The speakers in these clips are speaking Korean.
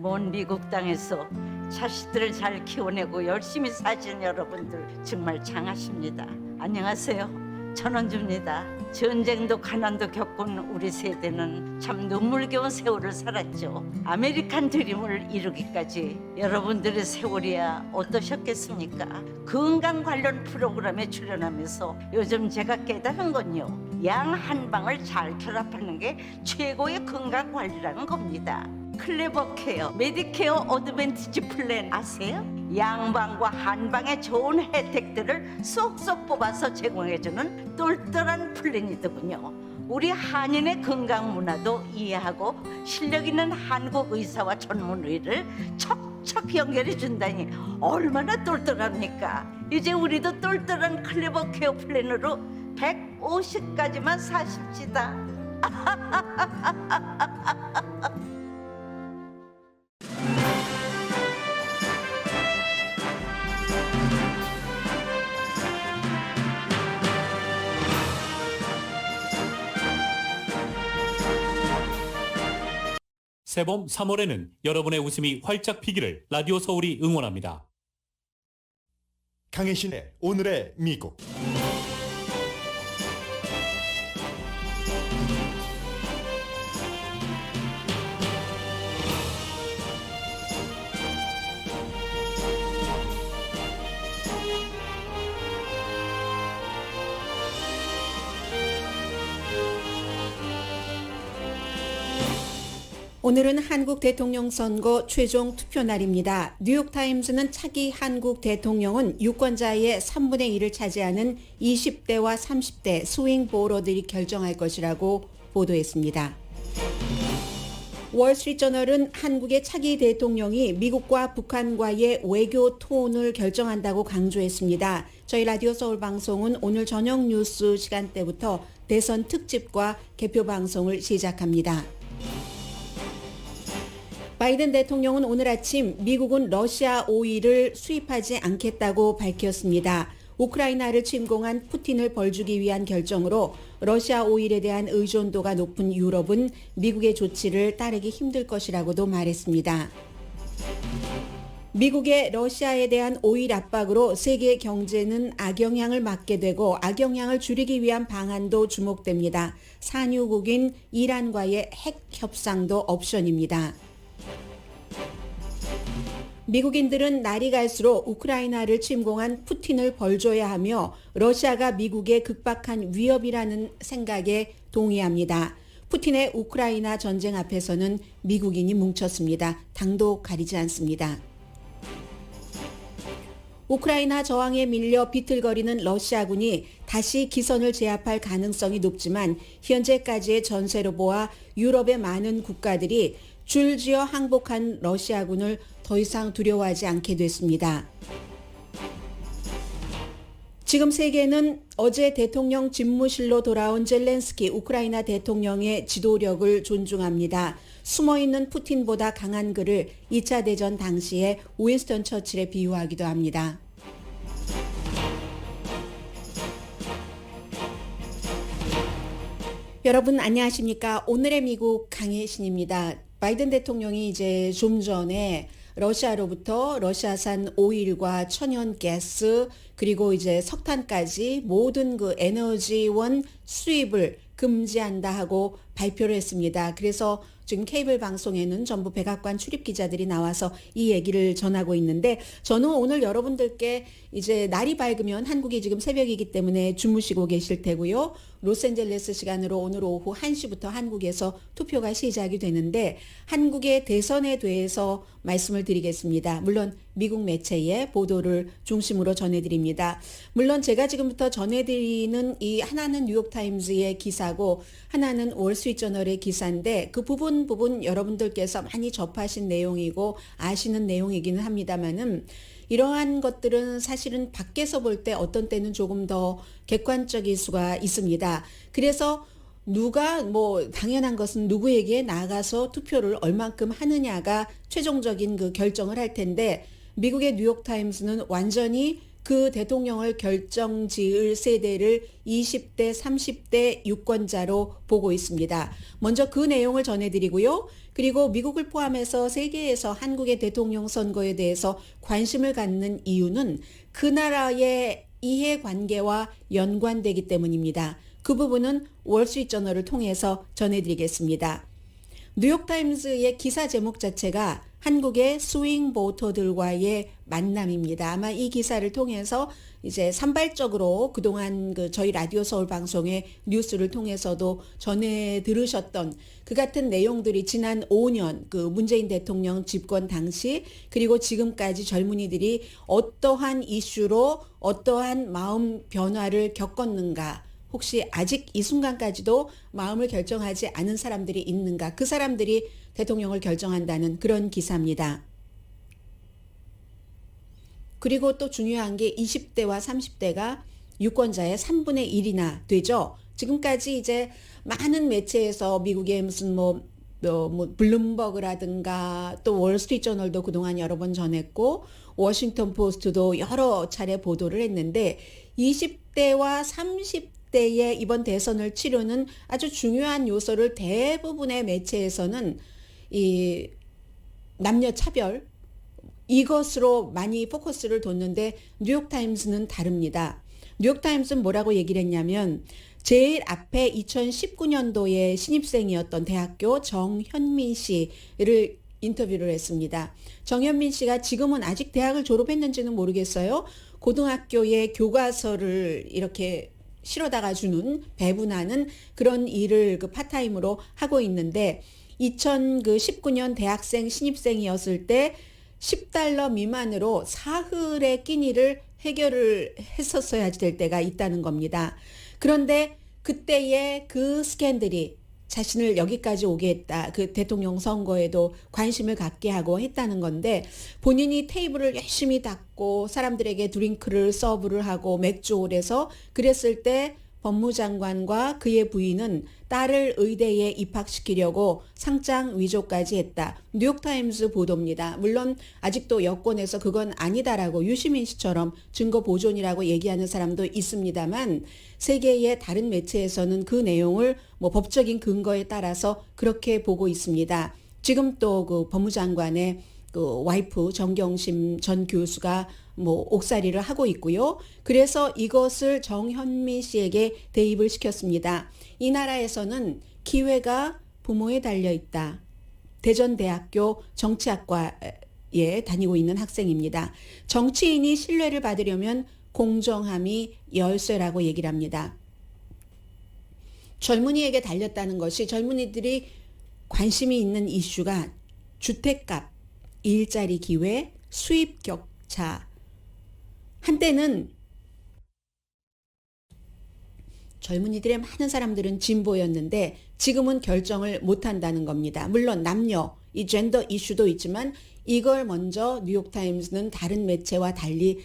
먼 미국 땅에서 자식들을 잘 키워내고 열심히 사신 여러분들 정말 장하십니다. 안녕하세요. 전원주입니다. 전쟁도 가난도 겪은 우리 세대는 참 눈물겨운 세월을 살았죠. 아메리칸 드림을 이루기까지 여러분들의 세월이야 어떠셨겠습니까? 건강 관련 프로그램에 출연하면서 요즘 제가 깨달은 건요, 양 한 방을 잘 결합하는 게 최고의 건강 관리라는 겁니다. 클레버 케어, 메디케어 어드밴티지 플랜 아세요? 양방과 한방의 좋은 혜택들을 쏙쏙 뽑아서 제공해주는 똘똘한 플랜이더군요. 우리 한인의 건강 문화도 이해하고 실력 있는 한국 의사와 전문의를 척척 연결해 준다니 얼마나 똘똘합니까? 이제 우리도 똘똘한 클레버 케어 플랜으로 150까지만 사십시다. 새봄 3월에는 여러분의 웃음이 활짝 피기를 라디오 서울이 응원합니다. 강혜신의 오늘의 미국. 오늘은 한국 대통령 선거 최종 투표 날입니다. 뉴욕타임스는 차기 한국 대통령은 유권자의 3분의 1을 차지하는 20대와 30대 스윙 보러들이 결정할 것이라고 보도했습니다. 월스트리트저널은 한국의 차기 대통령이 미국과 북한과의 외교 톤을 결정한다고 강조했습니다. 저희 라디오 서울 방송은 오늘 저녁 뉴스 시간대부터 대선 특집과 개표 방송을 시작합니다. 바이든 대통령은 오늘 아침 미국은 러시아 오일을 수입하지 않겠다고 밝혔습니다. 우크라이나를 침공한 푸틴을 벌주기 위한 결정으로 러시아 오일에 대한 의존도가 높은 유럽은 미국의 조치를 따르기 힘들 것이라고도 말했습니다. 미국의 러시아에 대한 오일 압박으로 세계 경제는 악영향을 맞게 되고 악영향을 줄이기 위한 방안도 주목됩니다. 산유국인 이란과의 핵 협상도 옵션입니다. 미국인들은 날이 갈수록 우크라이나를 침공한 푸틴을 벌줘야 하며 러시아가 미국의 극박한 위협이라는 생각에 동의합니다. 푸틴의 우크라이나 전쟁 앞에서는 미국인이 뭉쳤습니다. 당도 가리지 않습니다. 우크라이나 저항에 밀려 비틀거리는 러시아군이 다시 기선을 제압할 가능성이 높지만 현재까지의 전세로 보아 유럽의 많은 국가들이 줄지어 항복한 러시아군을 더 이상 두려워하지 않게 됐습니다. 지금 세계는 어제 대통령 집무실로 돌아온 젤렌스키 우크라이나 대통령의 지도력을 존중합니다. 숨어있는 푸틴보다 강한 그를 2차 대전 당시에 윈스턴 처칠에 비유하기도 합니다. 여러분 안녕하십니까? 오늘의 미국 강혜신입니다. 바이든 대통령이 이제 좀 전에 러시아로부터 러시아산 오일과 천연가스 그리고 이제 석탄까지 모든 그 에너지원 수입을 금지한다 하고 발표를 했습니다. 그래서 지금 케이블 방송에는 전부 백악관 출입 기자들이 나와서 이 얘기를 전하고 있는데 저는 오늘 여러분들께 이제 날이 밝으면 한국이 지금 새벽이기 때문에 주무시고 계실 테고요. 로스앤젤레스 시간으로 오늘 오후 1시부터 한국에서 투표가 시작이 되는데 한국의 대선에 대해서 말씀을 드리겠습니다. 물론 미국 매체의 보도를 중심으로 전해드립니다. 물론 제가 지금부터 전해드리는 이 하나는 뉴욕타임즈의 기사고 하나는 월스트리트저널의 기사인데 그 부분 여러분들께서 많이 접하신 내용이고 아시는 내용이기는 합니다만은 이러한 것들은 사실은 밖에서 볼 때 어떤 때는 조금 더 객관적일 수가 있습니다. 그래서 누가 당연한 것은 누구에게 나가서 투표를 얼만큼 하느냐가 최종적인 그 결정을 할 텐데 미국의 뉴욕타임스는 완전히 그 대통령을 결정지을 세대를 20대, 30대 유권자로 보고 있습니다. 먼저 그 내용을 전해드리고요. 그리고 미국을 포함해서 세계에서 한국의 대통령 선거에 대해서 관심을 갖는 이유는 그 나라의 이해관계와 연관되기 때문입니다. 그 부분은 월스트리트저널을 통해서 전해드리겠습니다. 뉴욕타임스의 기사 제목 자체가 한국의 스윙 보터들과의 만남입니다. 아마 이 기사를 통해서 이제 산발적으로 그동안 저희 라디오 서울 방송의 뉴스를 통해서도 전해 들으셨던 그 같은 내용들이 지난 5년 문재인 대통령 집권 당시 그리고 지금까지 젊은이들이 어떠한 이슈로 어떠한 마음 변화를 겪었는가, 혹시 아직 이 순간까지도 마음을 결정하지 않은 사람들이 있는가, 그 사람들이 대통령을 결정한다는 그런 기사입니다. 그리고 또 중요한 게 20대와 30대가 유권자의 3분의 1이나 되죠. 지금까지 이제 많은 매체에서 미국의 무슨 블룸버그라든가 또 월스트리트저널도 그동안 여러 번 전했고 워싱턴 포스트도 여러 차례 보도를 했는데 20대와 30대의 이번 대선을 치르는 아주 중요한 요소를 대부분의 매체에서는 이 남녀 차별 이것으로 많이 포커스를 뒀는데 뉴욕타임스는 다릅니다. 뉴욕타임스는 뭐라고 얘기를 했냐면 제일 앞에 2019년도에 신입생이었던 대학교 정현민 씨를 인터뷰를 했습니다. 정현민 씨가 지금은 아직 대학을 졸업했는지는 모르겠어요. 고등학교의 교과서를 이렇게 실어다가 주는, 배분하는 그런 일을 파타임으로 하고 있는데 2019년 대학생 신입생이었을 때 $10 미만으로 사흘의 끼니를 해결을 했었어야 될 때가 있다는 겁니다. 그런데 그때의 그 스캔들이 자신을 여기까지 오게 했다. 그 대통령 선거에도 관심을 갖게 하고 했다는 건데 본인이 테이블을 열심히 닦고 사람들에게 드링크를 서브를 하고 맥주홀에서 그랬을 때 법무장관과 그의 부인은 딸을 의대에 입학시키려고 상장 위조까지 했다. 뉴욕타임스 보도입니다. 물론 아직도 여권에서 그건 아니다라고 유시민 씨처럼 증거 보존이라고 얘기하는 사람도 있습니다만 세계의 다른 매체에서는 그 내용을 법적인 근거에 따라서 그렇게 보고 있습니다. 지금 또 그 법무장관의 그 와이프 정경심 전 교수가 옥살이를 하고 있고요. 그래서 이것을 정현민 씨에게 대입을 시켰습니다. 이 나라에서는 기회가 부모에 달려 있다. 대전대학교 정치학과에 다니고 있는 학생입니다. 정치인이 신뢰를 받으려면 공정함이 열쇠라고 얘기를 합니다. 젊은이에게 달렸다는 것이 젊은이들이 관심이 있는 이슈가 주택값, 일자리 기회, 수입 격차. 한때는 젊은이들의 많은 사람들은 진보였는데 지금은 결정을 못한다는 겁니다. 물론 남녀, 이 젠더 이슈도 있지만 이걸 먼저 뉴욕타임스는 다른 매체와 달리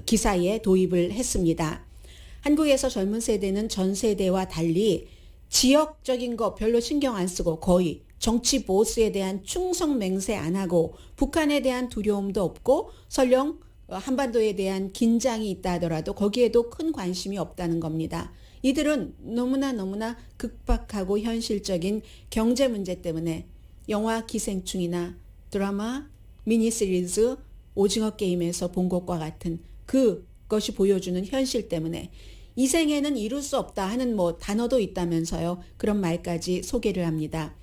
기사에 도입을 했습니다. 한국에서 젊은 세대는 전 세대와 달리 지역적인 거 별로 신경 안 쓰고 거의 정치 보스에 대한 충성 맹세 안 하고 북한에 대한 두려움도 없고 설령 한반도에 대한 긴장이 있다 하더라도 거기에도 큰 관심이 없다는 겁니다. 이들은 너무나 극박하고 현실적인 경제 문제 때문에 영화 기생충이나 드라마, 미니시리즈, 오징어 게임에서 본 것과 같은 그것이 보여주는 현실 때문에 이 생에는 이룰 수 없다 하는 단어도 있다면서요. 그런 말까지 소개를 합니다.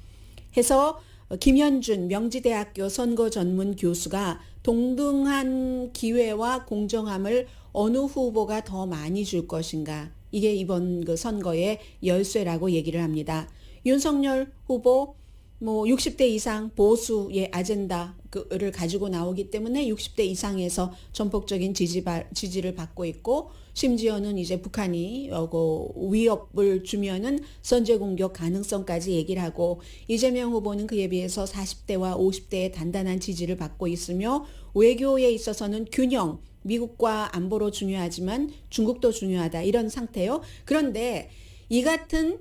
해서 김현준 명지대학교 선거 전문 교수가 동등한 기회와 공정함을 어느 후보가 더 많이 줄 것인가. 이게 이번 그 선거의 열쇠라고 얘기를 합니다. 윤석열 후보 60대 이상 보수의 아젠다를 가지고 나오기 때문에 60대 이상에서 전폭적인 지지를 받고 있고 심지어는 이제 북한이 위협을 주면은 선제 공격 가능성까지 얘기를 하고 이재명 후보는 그에 비해서 40대와 50대의 단단한 지지를 받고 있으며 외교에 있어서는 균형, 미국과 안보로 중요하지만 중국도 중요하다 이런 상태요. 그런데 이 같은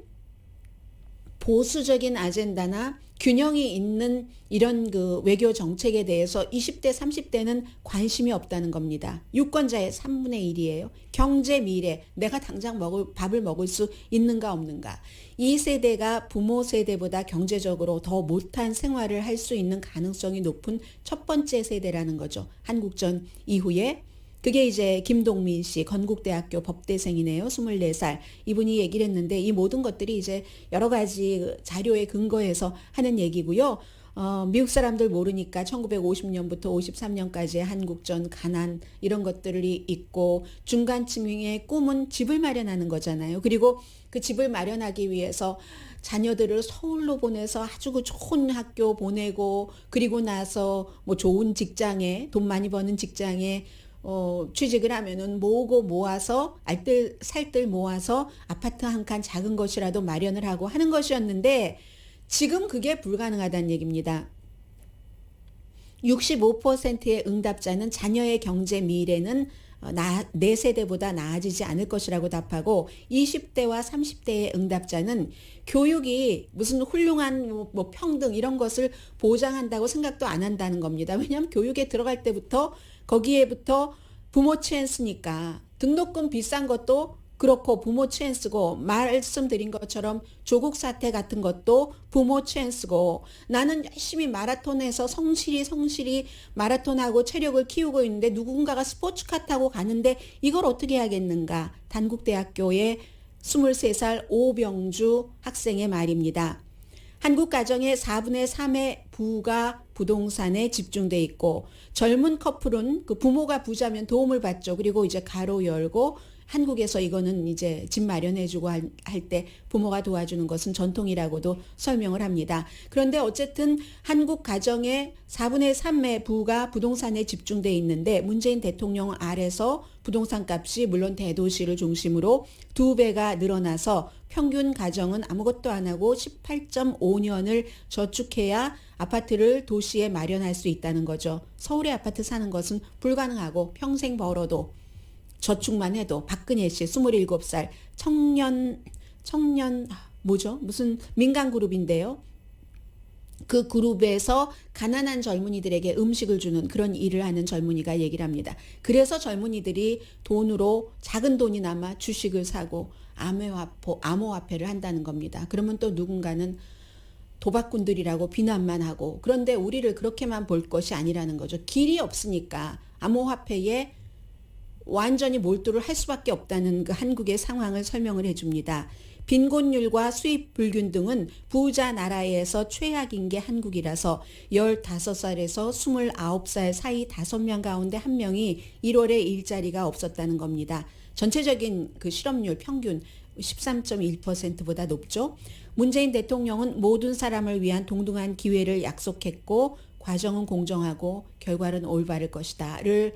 보수적인 아젠다나 균형이 있는 이런 그 외교 정책에 대해서 20대, 30대는 관심이 없다는 겁니다. 유권자의 3분의 1이에요. 경제, 미래, 내가 당장 밥을 먹을 수 있는가 없는가. 이 세대가 부모 세대보다 경제적으로 더 못한 생활을 할 수 있는 가능성이 높은 첫 번째 세대라는 거죠. 한국전 이후에. 그게 이제 김동민 씨, 건국대학교 법대생이네요. 24살. 이분이 얘기를 했는데 이 모든 것들이 이제 여러 가지 자료에 근거해서 하는 얘기고요. 미국 사람들 모르니까 1950년부터 53년까지의 한국전 가난 이런 것들이 있고 중간층의 꿈은 집을 마련하는 거잖아요. 그리고 그 집을 마련하기 위해서 자녀들을 서울로 보내서 아주 그 좋은 학교 보내고 그리고 나서 뭐 좋은 직장에 돈 많이 버는 직장에 취직을 하면은 모으고 모아서 알뜰 살뜰 모아서 아파트 한 칸 작은 것이라도 마련을 하고 하는 것이었는데 지금 그게 불가능하다는 얘기입니다. 65%의 응답자는 자녀의 경제 미래는 내 세대보다 나아지지 않을 것이라고 답하고 20대와 30대의 응답자는 교육이 무슨 훌륭한 뭐 평등 이런 것을 보장한다고 생각도 안 한다는 겁니다. 왜냐하면 교육에 들어갈 때부터 거기에부터 부모 체엔스니까 등록금 비싼 것도 그렇고 부모 체엔스고 말씀드린 것처럼 조국 사태 같은 것도 부모 체엔스고 나는 열심히 마라톤에서 성실히 마라톤하고 체력을 키우고 있는데 누군가가 스포츠카 타고 가는데 이걸 어떻게 하겠는가. 단국대학교의 23살 오병주 학생의 말입니다. 한국 가정의 4분의 3의 부가 부동산에 집중돼 있고 젊은 커플은 그 부모가 부자면 도움을 받죠. 그리고 이제 가로 열고 한국에서 이거는 이제 집 마련해주고 할 때 부모가 도와주는 것은 전통이라고도 설명을 합니다. 그런데 어쨌든 한국 가정의 4분의 3의 부가 부동산에 집중돼 있는데 문재인 대통령 아래서 부동산 값이 물론 대도시를 중심으로 2배가 늘어나서 평균 가정은 아무것도 안 하고 18.5년을 저축해야 아파트를 도시에 마련할 수 있다는 거죠. 서울에 아파트 사는 것은 불가능하고 평생 벌어도 저축만 해도 박근혜 씨 27살 청년 뭐죠? 무슨 민간 그룹인데요. 그 그룹에서 가난한 젊은이들에게 음식을 주는 그런 일을 하는 젊은이가 얘기를 합니다. 그래서 젊은이들이 돈으로 작은 돈이나마 주식을 사고 암호화폐를 한다는 겁니다. 그러면 또 누군가는 도박꾼들이라고 비난만 하고 그런데 우리를 그렇게만 볼 것이 아니라는 거죠. 길이 없으니까 암호화폐에 완전히 몰두를 할 수밖에 없다는 그 한국의 상황을 설명을 해줍니다. 빈곤율과 수입 불균등은 부자 나라에서 최악인 게 한국이라서 15살에서 29살 사이 5명 가운데 1명이 1월에 일자리가 없었다는 겁니다. 전체적인 그 실업률 평균 13.1%보다 높죠. 문재인 대통령은 모든 사람을 위한 동등한 기회를 약속했고 과정은 공정하고 결과는 올바를 것이다를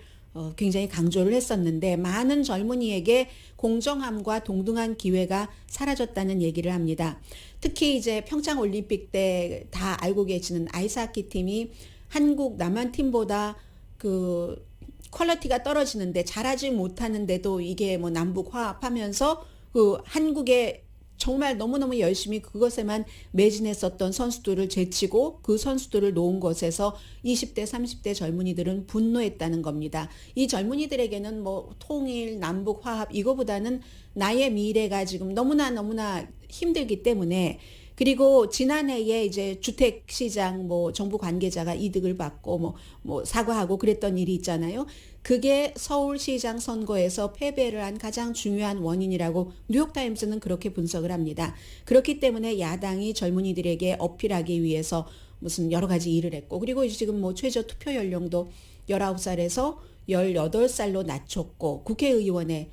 굉장히 강조를 했었는데 많은 젊은이에게 공정함과 동등한 기회가 사라졌다는 얘기를 합니다. 특히 이제 평창 올림픽 때 다 알고 계시는 아이스하키 팀이 한국 남한 팀보다 그 퀄리티가 떨어지는데 잘하지 못하는데도 이게 뭐 남북 화합하면서 그 한국의 정말 너무너무 열심히 그것에만 매진했었던 선수들을 제치고 그 선수들을 놓은 것에서 20대, 30대 젊은이들은 분노했다는 겁니다. 이 젊은이들에게는 뭐 통일, 남북 화합 이거보다는 나의 미래가 지금 너무나 힘들기 때문에 그리고 지난해에 이제 주택시장 뭐 정부 관계자가 이득을 받고 뭐 사과하고 그랬던 일이 있잖아요. 그게 서울시장 선거에서 패배를 한 가장 중요한 원인이라고 뉴욕타임스는 그렇게 분석을 합니다. 그렇기 때문에 야당이 젊은이들에게 어필하기 위해서 무슨 여러 가지 일을 했고 그리고 지금 뭐 최저 투표 연령도 19살에서 18살로 낮췄고 국회의원에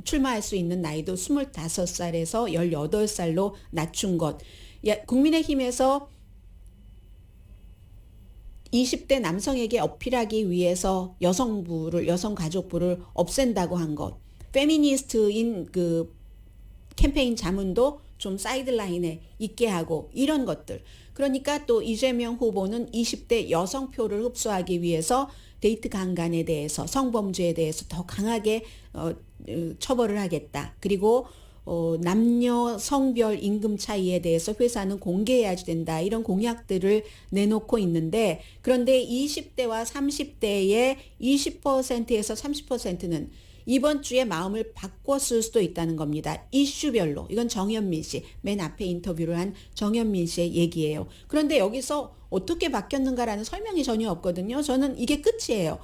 출마할 수 있는 나이도 25살에서 18살로 낮춘 것. 국민의힘에서 20대 남성에게 어필하기 위해서 여성가족부를 없앤다고 한 것. 페미니스트인 그 캠페인 자문도 좀 사이드라인에 있게 하고 이런 것들. 그러니까 또 이재명 후보는 20대 여성표를 흡수하기 위해서 데이트 강간에 대해서 성범죄에 대해서 더 강하게 처벌을 하겠다. 그리고 남녀 성별 임금 차이에 대해서 회사는 공개해야 된다. 이런 공약들을 내놓고 있는데 그런데 20대와 30대의 20%에서 30%는 이번 주에 마음을 바꿨을 수도 있다는 겁니다. 이슈별로. 이건 정현민 씨, 맨 앞에 인터뷰를 한 정현민 씨의 얘기예요. 그런데 여기서 어떻게 바뀌었는가라는 설명이 전혀 없거든요. 저는 이게 끝이에요.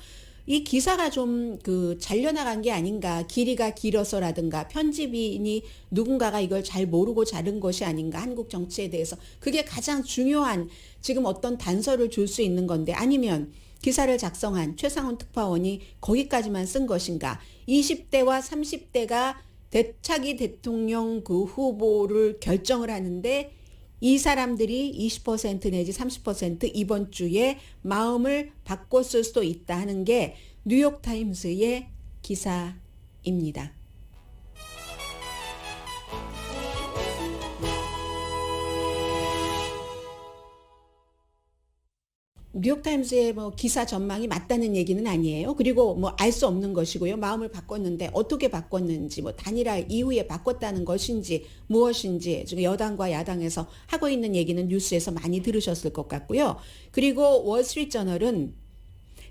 이 기사가 좀 잘려나간 게 아닌가, 길이가 길어서라든가 편집인이 누군가가 이걸 잘 모르고 자른 것이 아닌가, 한국 정치에 대해서. 그게 가장 중요한 지금 어떤 단서를 줄 수 있는 건데, 아니면 기사를 작성한 최상훈 특파원이 거기까지만 쓴 것인가. 20대와 30대가 차기 대통령 그 후보를 결정을 하는데 이 사람들이 20% 내지 30% 이번 주에 마음을 바꿨을 수도 있다 하는 게 뉴욕타임스의 기사입니다. 뉴욕타임스의 기사 전망이 맞다는 얘기는 아니에요. 그리고 알 수 없는 것이고요. 마음을 바꿨는데 어떻게 바꿨는지, 단일화 이후에 바꿨다는 것인지 무엇인지 지금 여당과 야당에서 하고 있는 얘기는 뉴스에서 많이 들으셨을 것 같고요. 그리고 월스트리트저널은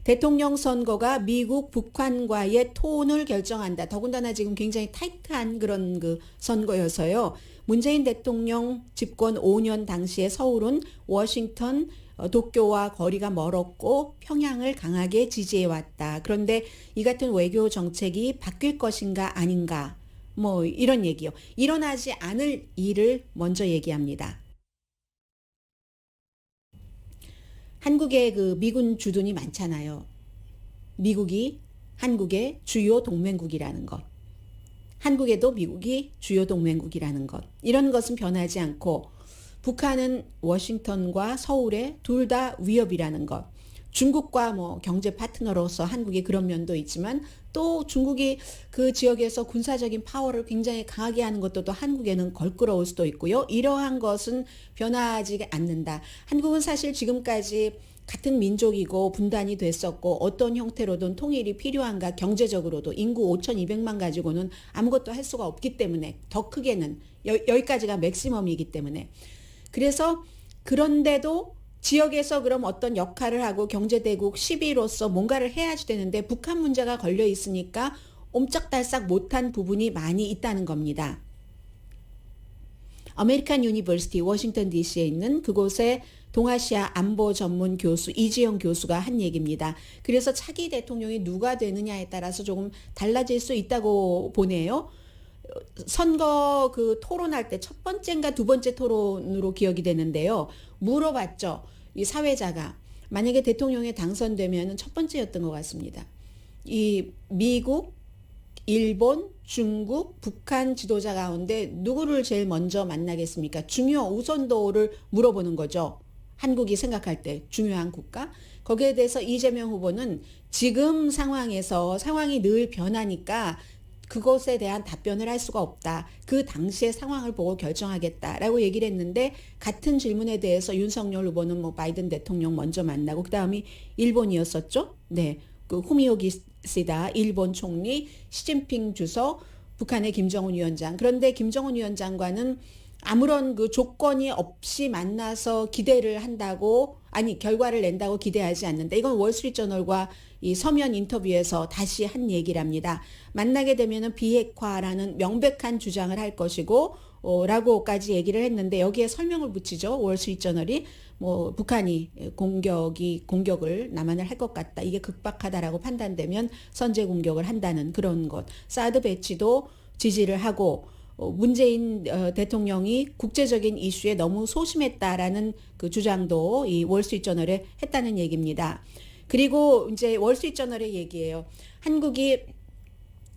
대통령 선거가 미국 북한과의 톤을 결정한다. 더군다나 지금 굉장히 타이트한 그런 선거여서요. 문재인 대통령 집권 5년 당시에 서울은 워싱턴 도쿄와 거리가 멀었고 평양을 강하게 지지해왔다. 그런데 이 같은 외교 정책이 바뀔 것인가 아닌가 이런 얘기요. 일어나지 않을 일을 먼저 얘기합니다. 한국에 미군 주둔이 많잖아요. 미국이 한국의 주요 동맹국이라는 것. 한국에도 미국이 주요 동맹국이라는 것. 이런 것은 변하지 않고 북한은 워싱턴과 서울에 둘 다 위협이라는 것. 중국과 경제 파트너로서 한국이 그런 면도 있지만 또 중국이 그 지역에서 군사적인 파워를 굉장히 강하게 하는 것도 또 한국에는 걸끄러울 수도 있고요. 이러한 것은 변하지 않는다. 한국은 사실 지금까지 같은 민족이고 분단이 됐었고 어떤 형태로든 통일이 필요한가, 경제적으로도 인구 5,200만 가지고는 아무것도 할 수가 없기 때문에 더 크게는 여기까지가 맥시멈이기 때문에 그래서 그런데도 지역에서 그럼 어떤 역할을 하고 경제대국 10위로서 뭔가를 해야지 되는데 북한 문제가 걸려 있으니까 옴짝달싹 못한 부분이 많이 있다는 겁니다. 아메리칸 유니버시티 워싱턴 DC에 있는 그곳의 동아시아 안보 전문 교수 이지영 교수가 한 얘기입니다. 그래서 차기 대통령이 누가 되느냐에 따라서 조금 달라질 수 있다고 보네요. 선거 토론할 때 첫 번째인가 두 번째 토론으로 기억이 되는데요. 물어봤죠. 이 사회자가 만약에 대통령에 당선되면 첫 번째였던 것 같습니다. 이 미국, 일본, 중국, 북한 지도자 가운데 누구를 제일 먼저 만나겠습니까? 중요 우선도를 물어보는 거죠. 한국이 생각할 때 중요한 국가. 거기에 대해서 이재명 후보는 지금 상황에서 상황이 늘 변하니까 그것에 대한 답변을 할 수가 없다. 그 당시의 상황을 보고 결정하겠다라고 얘기를 했는데 같은 질문에 대해서 윤석열 후보는 바이든 대통령 먼저 만나고 그다음이 일본이었었죠. 네, 후미오 기시다 일본 총리, 시진핑 주석, 북한의 김정은 위원장. 그런데 김정은 위원장과는 아무런 조건이 없이 만나서 기대를 한다고 결과를 낸다고 기대하지 않는다. 이건 월스트리트저널과 이 서면 인터뷰에서 다시 한 얘기랍니다. 만나게 되면은 비핵화라는 명백한 주장을 할 것이고 라고까지 얘기를 했는데 여기에 설명을 붙이죠. 월스트리트저널이 북한이 공격을 남한을 할 것 같다. 이게 극박하다라고 판단되면 선제 공격을 한다는 그런 것. 사드 배치도 지지를 하고 문재인 대통령이 국제적인 이슈에 너무 소심했다라는 그 주장도 이 월스트리트저널에 했다는 얘기입니다. 그리고 이제 월스트리트저널의 얘기예요. 한국이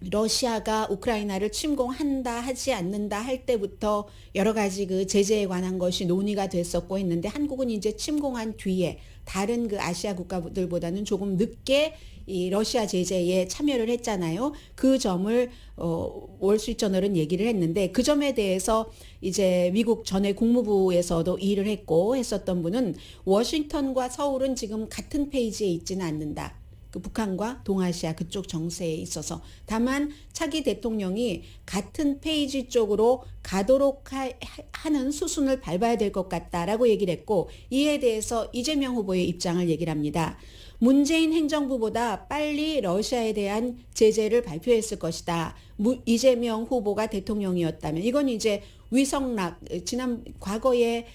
러시아가 우크라이나를 침공한다 하지 않는다 할 때부터 여러 가지 제재에 관한 것이 논의가 됐었고 했는데 한국은 이제 침공한 뒤에 다른 아시아 국가들보다는 조금 늦게 이 러시아 제재에 참여를 했잖아요. 그 점을 월스트리트저널은 얘기를 했는데 그 점에 대해서 이제 미국 전에 국무부에서도 일을 했고 했었던 분은 워싱턴과 서울은 지금 같은 페이지에 있지는 않는다. 그 북한과 동아시아 그쪽 정세에 있어서. 다만 차기 대통령이 같은 페이지 쪽으로 가도록 하는 수순을 밟아야 될 것 같다라고 얘기를 했고, 이에 대해서 이재명 후보의 입장을 얘기를 합니다. 문재인 행정부보다 빨리 러시아에 대한 제재를 발표했을 것이다. 이재명 후보가 대통령이었다면. 이건 이제 위성락, 과거에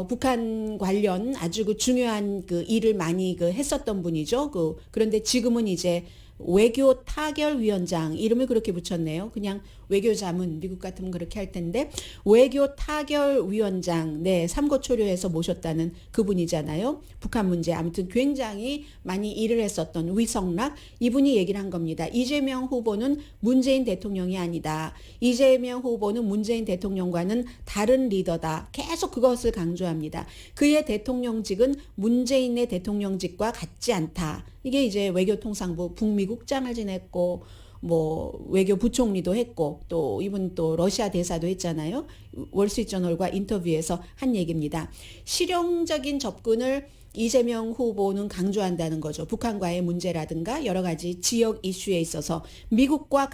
북한 관련 아주 그 중요한 그 일을 많이 그 했었던 분이죠. 그런데 지금은 이제 외교 타결위원장, 이름을 그렇게 붙였네요. 그냥 외교자문, 미국 같으면 그렇게 할 텐데, 외교 타결위원장, 네, 삼고초려해서 모셨다는 그분이잖아요. 북한 문제, 아무튼 굉장히 많이 일을 했었던 위성락, 이분이 얘기를 한 겁니다. 이재명 후보는 문재인 대통령이 아니다. 이재명 후보는 문재인 대통령과는 다른 리더다. 계속 그것을 강조합니다. 그의 대통령직은 문재인의 대통령직과 같지 않다. 이게 이제 외교통상부 북미국장을 지냈고, 뭐 외교 부총리도 했고, 또 이분 또 러시아 대사도 했잖아요. 월스트리트저널과 인터뷰에서 한 얘기입니다. 실용적인 접근을 이재명 후보는 강조한다는 거죠. 북한과의 문제라든가 여러 가지 지역 이슈에 있어서 미국과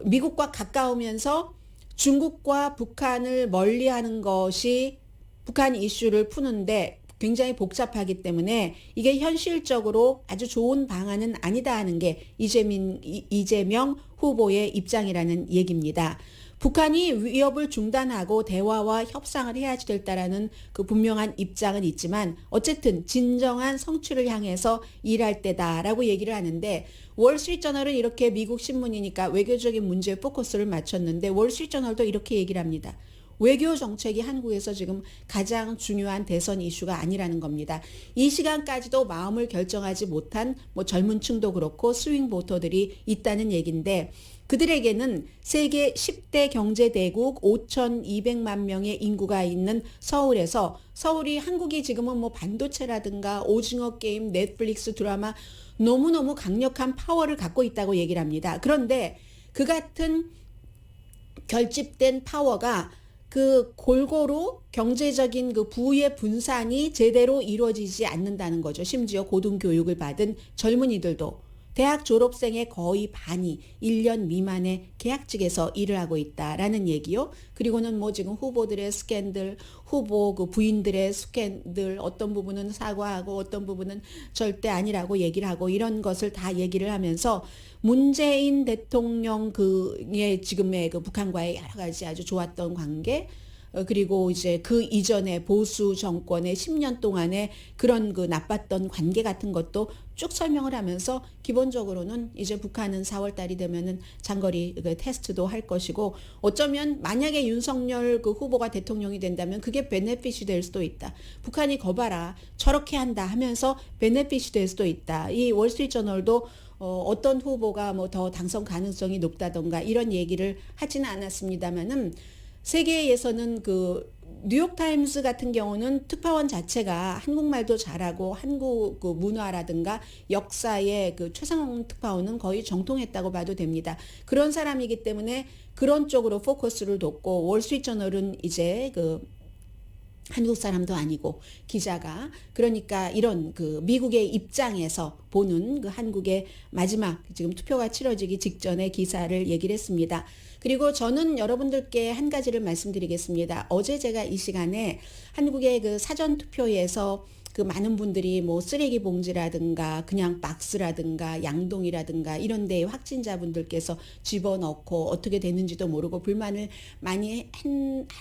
미국과 가까우면서 중국과 북한을 멀리하는 것이 북한 이슈를 푸는데 굉장히 복잡하기 때문에 이게 현실적으로 아주 좋은 방안은 아니다 하는 게 이재명 후보의 입장이라는 얘기입니다. 북한이 위협을 중단하고 대화와 협상을 해야 된다라는 그 분명한 입장은 있지만, 어쨌든 진정한 성취를 향해서 일할 때다라고 얘기를 하는데, 월스트리트저널은 이렇게 미국 신문이니까 외교적인 문제에 포커스를 맞췄는데, 월스트리트저널도 이렇게 얘기를 합니다. 외교 정책이 한국에서 지금 가장 중요한 대선 이슈가 아니라는 겁니다. 이 시간까지도 마음을 결정하지 못한 뭐 젊은 층도 그렇고 스윙 보터들이 있다는 얘기인데, 그들에게는 세계 10대 경제대국 5,200만 명의 인구가 있는 서울이 한국이 지금은 뭐 반도체라든가 오징어 게임, 넷플릭스 드라마 너무너무 강력한 파워를 갖고 있다고 얘기를 합니다. 그런데 그 같은 결집된 파워가 그 골고루 경제적인 그 부의 분산이 제대로 이루어지지 않는다는 거죠. 심지어 고등교육을 받은 젊은이들도 대학 졸업생의 거의 반이 1년 미만의 계약직에서 일을 하고 있다라는 얘기요. 그리고는 뭐 지금 후보들의 스캔들, 후보 그 부인들의 스캔들, 어떤 부분은 사과하고 어떤 부분은 절대 아니라고 얘기를 하고, 이런 것을 다 얘기를 하면서 문재인 대통령 그의 지금의 그 북한과의 여러 가지 아주 좋았던 관계, 그리고 이제 그 이전에 보수 정권의 10년 동안의 그런 그 나빴던 관계 같은 것도 쭉 설명을 하면서, 기본적으로는 이제 북한은 4월 달이 되면은 장거리 그 테스트도 할 것이고, 어쩌면 만약에 윤석열 그 후보가 대통령이 된다면 그게 베네핏이 될 수도 있다. 북한이 거봐라 저렇게 한다 하면서 베네핏이 될 수도 있다. 이 월스트리트저널도 어떤 후보가 뭐 더 당선 가능성이 높다던가 이런 얘기를 하지는 않았습니다만은, 세계에서는 그 뉴욕타임스 같은 경우는 특파원 자체가 한국말도 잘하고 한국 그 문화라든가 역사에 그 최상홍 특파원은 거의 정통했다고 봐도 됩니다. 그런 사람이기 때문에 그런 쪽으로 포커스를 뒀고, 월스트리트저널은 이제 그 한국 사람도 아니고 기자가, 그러니까 이런 그 미국의 입장에서 보는 그 한국의 마지막 지금 투표가 치러지기 직전의 기사를 얘기를 했습니다. 그리고 저는 여러분들께 한 가지를 말씀드리겠습니다. 어제 제가 이 시간에 한국의 그 사전 투표에서 그 많은 분들이 뭐 쓰레기 봉지라든가 그냥 박스라든가 양동이라든가 이런 데에 확진자분들께서 집어넣고 어떻게 됐는지도 모르고 불만을 많이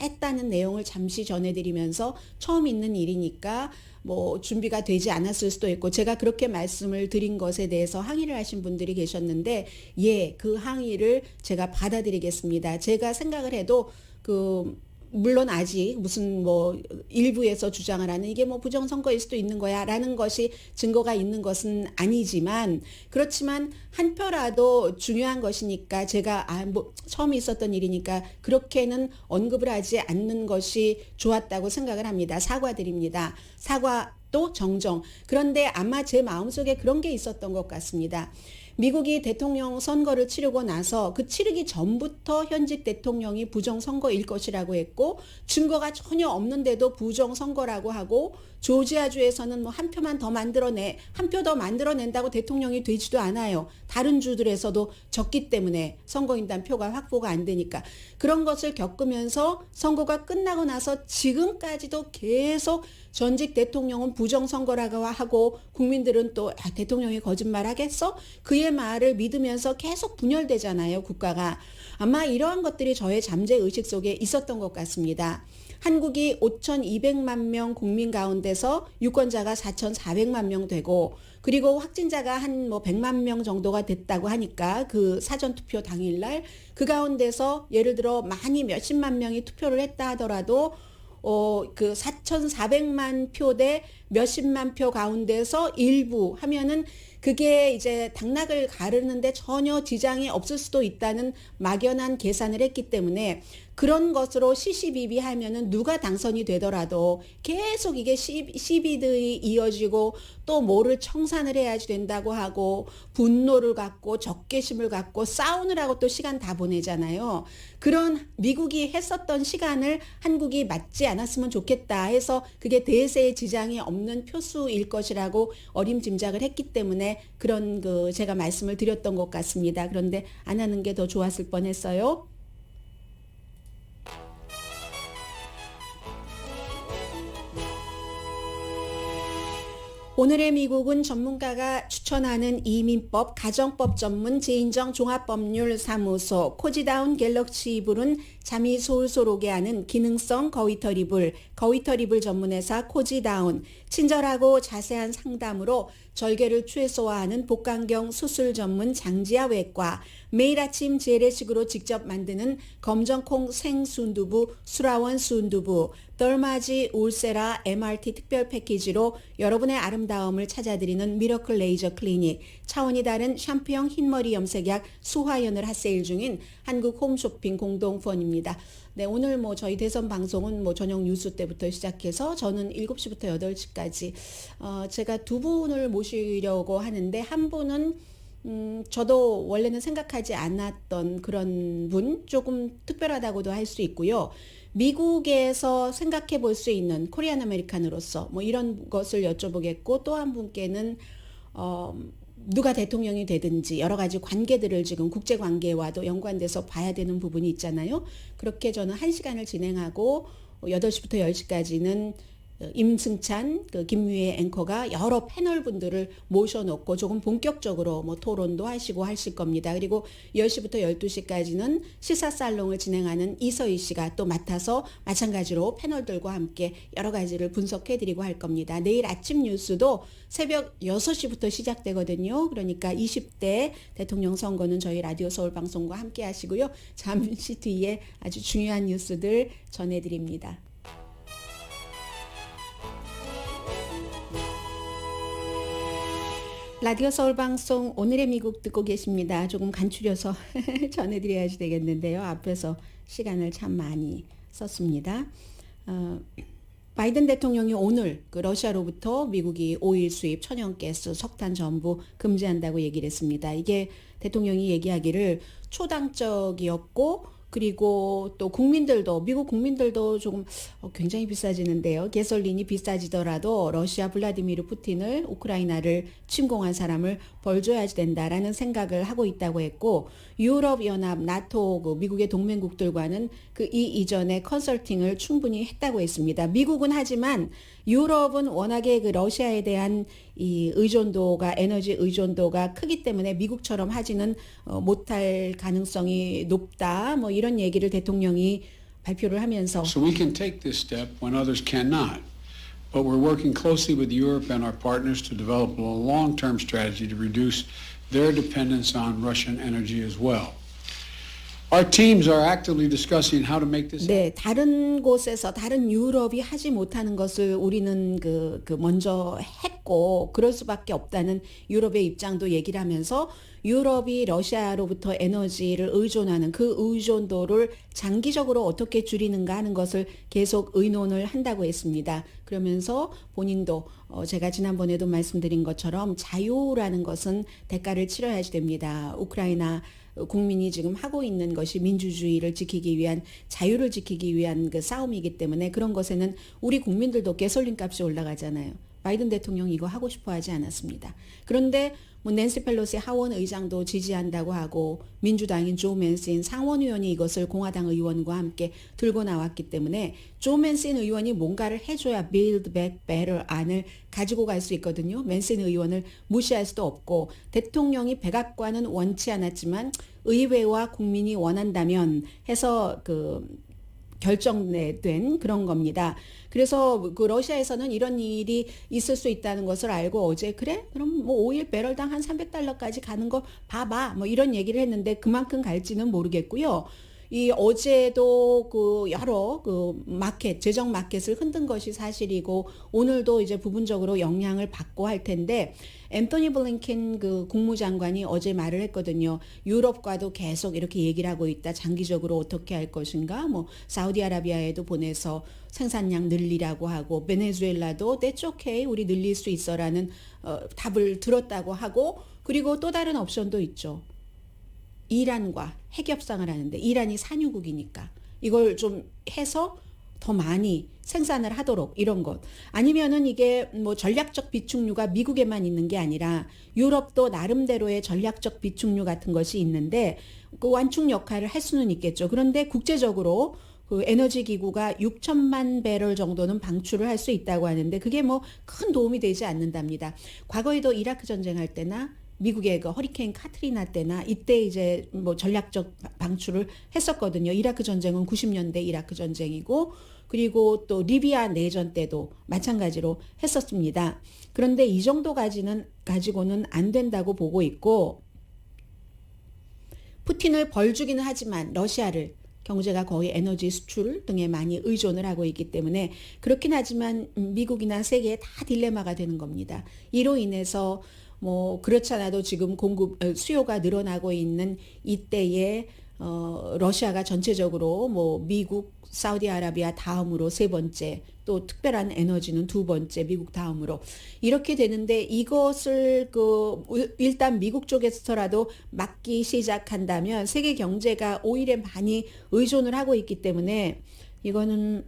했다는 내용을 잠시 전해드리면서, 처음 있는 일이니까 뭐 준비가 되지 않았을 수도 있고, 제가 그렇게 말씀을 드린 것에 대해서 항의를 하신 분들이 계셨는데, 예, 그 항의를 제가 받아들이겠습니다. 제가 생각을 해도 물론 아직 무슨 뭐 일부에서 주장을 하는 이게 뭐 부정선거일 수도 있는 거야 라는 것이 증거가 있는 것은 아니지만, 그렇지만 한 표라도 중요한 것이니까 제가 뭐 처음 있었던 일이니까 그렇게는 언급을 하지 않는 것이 좋았다고 생각을 합니다. 사과드립니다. 사과도 정정. 그런데 아마 제 마음속에 그런 게 있었던 것 같습니다. 미국이 대통령 선거를 치르고 나서 그 치르기 전부터 현직 대통령이 부정선거일 것이라고 했고, 증거가 전혀 없는데도 부정선거라고 하고 조지아주에서는 뭐 한 표만 더 한 표 더 만들어낸다고 대통령이 되지도 않아요. 다른 주들에서도 적기 때문에 선거인단 표가 확보가 안 되니까. 그런 것을 겪으면서 선거가 끝나고 나서 지금까지도 계속 전직 대통령은 부정선거라고 하고 국민들은 또 대통령이 거짓말 하겠어? 그의 말을 믿으면서 계속 분열되잖아요, 국가가. 아마 이러한 것들이 저의 잠재의식 속에 있었던 것 같습니다. 한국이 5,200만 명 국민 가운데서 유권자가 4,400만 명 되고 그리고 확진자가 한 뭐 100만 명 정도가 됐다고 하니까 그 사전투표 당일날 그 가운데서 예를 들어 많이 몇십만 명이 투표를 했다 하더라도 그 4,400만 표 대 몇십만 표 가운데서 일부 하면은 그게 이제 당락을 가르는데 전혀 지장이 없을 수도 있다는 막연한 계산을 했기 때문에 그런 것으로 시시비비하면은 누가 당선이 되더라도 계속 이게 시비들이 이어지고 또 뭐를 청산을 해야지 된다고 하고 분노를 갖고 적개심을 갖고 싸우느라고 또 시간 다 보내잖아요. 그런 미국이 했었던 시간을 한국이 맞지 않았으면 좋겠다 해서 그게 대세에 지장이 없는 표수일 것이라고 어림짐작을 했기 때문에 그런 제가 말씀을 드렸던 것 같습니다. 그런데 안 하는 게 더 좋았을 뻔했어요. 오늘의 미국은 전문가가 추천하는 이민법, 가정법 전문 재인정 종합법률사무소 코지다운 갤럭시 이불은 잠이 솔솔 오게 하는 기능성 거위털 이불 전문회사 코지다운, 친절하고 자세한 상담으로 절개를 최소화하는 복강경 수술 전문 장지아 외과, 매일 아침 재래식으로 직접 만드는 검정콩 생순두부 수라원 순두부, 덜마지 울세라 MRT 특별 패키지로 여러분의 아름다움을 찾아드리는 미러클 레이저 클리닉, 차원이 다른 샴푸형 흰머리 염색약 수화연을 핫세일 중인 한국 홈쇼핑 공동후원입니다. 네, 오늘 저희 대선 방송은 저녁 뉴스 때부터 시작해서 저는 7시부터 8시까지 제가 두 분을 모시려고 하는데 한 분은 저도 원래는 생각하지 않았던 그런 분, 조금 특별하다고도 할 수 있고요. 미국에서 생각해 볼 수 있는 코리안 아메리칸으로서 이런 것을 여쭤보겠고, 또 한 분께는 누가 대통령이 되든지 여러 가지 관계들을 지금 국제관계와도 연관돼서 봐야 되는 부분이 있잖아요. 그렇게 저는 1시간을 진행하고 8시부터 10시까지는 임승찬, 김미애 앵커가 여러 패널 분들을 모셔놓고 조금 본격적으로 토론도 하시고 하실 겁니다. 그리고 10시부터 12시까지는 시사살롱을 진행하는 이서희 씨가 또 맡아서 마찬가지로 패널들과 함께 여러 가지를 분석해드리고 할 겁니다. 내일 아침 뉴스도 새벽 6시부터 시작되거든요. 그러니까 20대 대통령 선거는 저희 라디오 서울 방송과 함께 하시고요. 잠시 뒤에 아주 중요한 뉴스들 전해드립니다. 라디오 서울 방송 오늘의 미국 듣고 계십니다. 조금 간추려서 전해드려야지 되겠는데요. 앞에서 시간을 참 많이 썼습니다. 바이든 대통령이 오늘 러시아로부터 미국이 오일 수입, 천연가스, 석탄 전부 금지한다고 얘기를 했습니다. 이게 대통령이 얘기하기를 초당적이었고 그리고 또 미국 국민들도 조금 굉장히 비싸지는데요. 가솔린이 비싸지더라도 러시아 블라디미르 푸틴을 우크라이나를 침공한 사람을 벌 줘야 된다라는 생각을 하고 있다고 했고, 유럽연합, 나토, 미국의 동맹국들과는 이전에 컨설팅을 충분히 했다고 했습니다. 미국은 하지만 유럽은 워낙에 러시아에 대한 이 에너지 의존도가 크기 때문에 미국처럼 하지는 못할 가능성이 높다. 이런 얘기를 대통령이 발표를 하면서. So we can take this step when others cannot. But we're working closely with Europe and our partners to develop a long-term strategy to reduce their dependence on Russian energy as well. Our teams are actively discussing how to make this. 네, 다른 곳에서 다른 유럽이 하지 못하는 것을 우리는 먼저 했고 그럴 수밖에 없다는 유럽의 입장도 얘기를 하면서 유럽이 러시아로부터 에너지를 의존하는 그 의존도를 장기적으로 어떻게 줄이는가 하는 것을 계속 의논을 한다고 했습니다. 그러면서 본인도 제가 지난번에도 말씀드린 것처럼 자유라는 것은 대가를 치러야지 됩니다. 우크라이나 국민이 지금 하고 있는 것이 민주주의를 지키기 위한 자유를 지키기 위한 그 싸움이기 때문에 그런 것에는 우리 국민들도 가솔린 값이 올라가잖아요. 바이든 대통령이 이거 하고 싶어 하지 않았습니다. 그런데 뭐 낸시 펠로시 하원 의장도 지지한다고 하고 민주당인 조 맨신 상원 의원이 이것을 공화당 의원과 함께 들고 나왔기 때문에 조 맨신 의원이 뭔가를 해줘야 Build Back Better 안을 가지고 갈 수 있거든요. 맨신 의원을 무시할 수도 없고 대통령이 백악관은 원치 않았지만 의회와 국민이 원한다면 해서 결정된 그런 겁니다. 그래서 그 러시아에서는 이런 일이 있을 수 있다는 것을 알고 어제 그래? 그럼 뭐 오일 배럴당 한 $300까지 가는 거 봐봐. 뭐 이런 얘기를 했는데 그만큼 갈지는 모르겠고요. 이 어제도 여러 재정 마켓을 흔든 것이 사실이고 오늘도 이제 부분적으로 영향을 받고 할 텐데 앤토니 블링켄 국무장관이 어제 말을 했거든요. 유럽과도 계속 이렇게 얘기를 하고 있다. 장기적으로 어떻게 할 것인가? 뭐 사우디아라비아에도 보내서 생산량 늘리라고 하고 베네수엘라도 That's okay. 우리 늘릴 수 있어라는 답을 들었다고 하고 그리고 또 다른 옵션도 있죠. 이란과 핵협상을 하는데 이란이 산유국이니까 이걸 좀 해서 더 많이 생산을 하도록 이런 것 아니면은 이게 뭐 전략적 비축유가 미국에만 있는 게 아니라 유럽도 나름대로의 전략적 비축유 같은 것이 있는데 그 완충 역할을 할 수는 있겠죠. 그런데 국제적으로 그 에너지 기구가 6천만 배럴 정도는 방출을 할 수 있다고 하는데 그게 뭐 큰 도움이 되지 않는답니다. 과거에도 이라크 전쟁할 때나 미국의 그 허리케인 카트리나 때나 이때 이제 뭐 전략적 방출을 했었거든요. 이라크 전쟁은 90년대 이라크 전쟁이고 그리고 또 리비아 내전 때도 마찬가지로 했었습니다. 그런데 이 정도 가지고는 안 된다고 보고 있고 푸틴을 벌주기는 하지만 러시아를 경제가 거의 에너지 수출 등에 많이 의존을 하고 있기 때문에 그렇긴 하지만 미국이나 세계에 다 딜레마가 되는 겁니다. 이로 인해서 뭐 그렇지 않아도 지금 수요가 늘어나고 있는 이때에 러시아가 전체적으로 뭐 미국, 사우디아라비아 다음으로 세 번째 또 특별한 에너지는 두 번째 미국 다음으로 이렇게 되는데 이것을 일단 미국 쪽에서라도 막기 시작한다면 세계 경제가 오일에 많이 의존을 하고 있기 때문에 이거는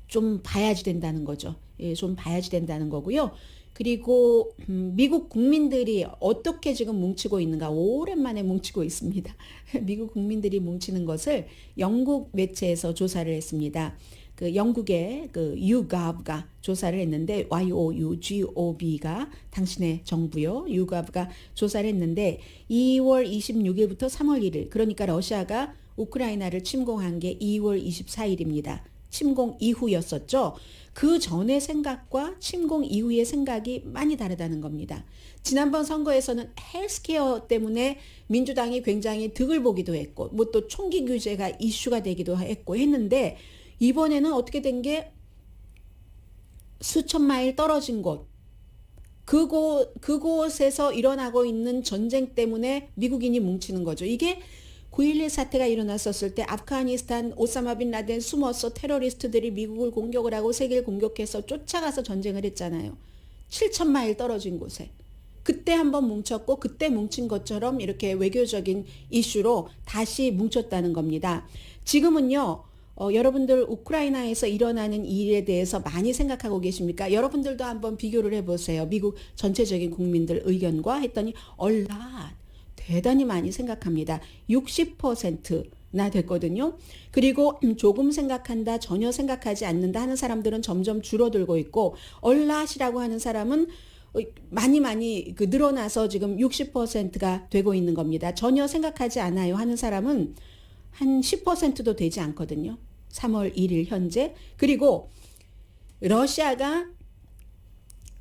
좀 봐야지 된다는 거죠. 예, 좀 봐야지 된다는 거고요. 그리고 미국 국민들이 어떻게 지금 뭉치고 있는가 오랜만에 뭉치고 있습니다. 미국 국민들이 뭉치는 것을 영국 매체에서 조사를 했습니다. 그 영국의 YouGov가 조사를 했는데 YOUGOV가 당신의 정부요. YouGov가 조사를 했는데 2월 26일부터 3월 1일 그러니까 러시아가 우크라이나를 침공한 게 2월 24일입니다. 침공 이후였었죠. 그 전의 생각과 침공 이후의 생각이 많이 다르다는 겁니다. 지난번 선거에서는 헬스케어 때문에 민주당이 굉장히 득을 보기도 했고 뭐 또 총기 규제가 이슈가 되기도 했고 했는데 이번에는 어떻게 된 게 수천 마일 떨어진 곳 그곳에서 일어나고 있는 전쟁 때문에 미국인이 뭉치는 거죠. 이게 9.11 사태가 일어났었을 때 아프가니스탄 오사마 빈 라덴 숨어서 테러리스트들이 미국을 공격을 하고 세계를 공격해서 쫓아가서 전쟁을 했잖아요. 7천 마일 떨어진 곳에. 그때 한번 뭉쳤고 그때 뭉친 것처럼 이렇게 외교적인 이슈로 다시 뭉쳤다는 겁니다. 지금은요. 여러분들 우크라이나에서 일어나는 일에 대해서 많이 생각하고 계십니까? 여러분들도 한번 비교를 해보세요. 미국 전체적인 국민들 의견과 했더니 대단히 많이 생각합니다. 60%나 됐거든요. 그리고 조금 생각한다, 전혀 생각하지 않는다 하는 사람들은 점점 줄어들고 있고 얼랏이라고 하는 사람은 많이 늘어나서 지금 60%가 되고 있는 겁니다. 전혀 생각하지 않아요 하는 사람은 한 10%도 되지 않거든요. 3월 1일 현재. 그리고 러시아가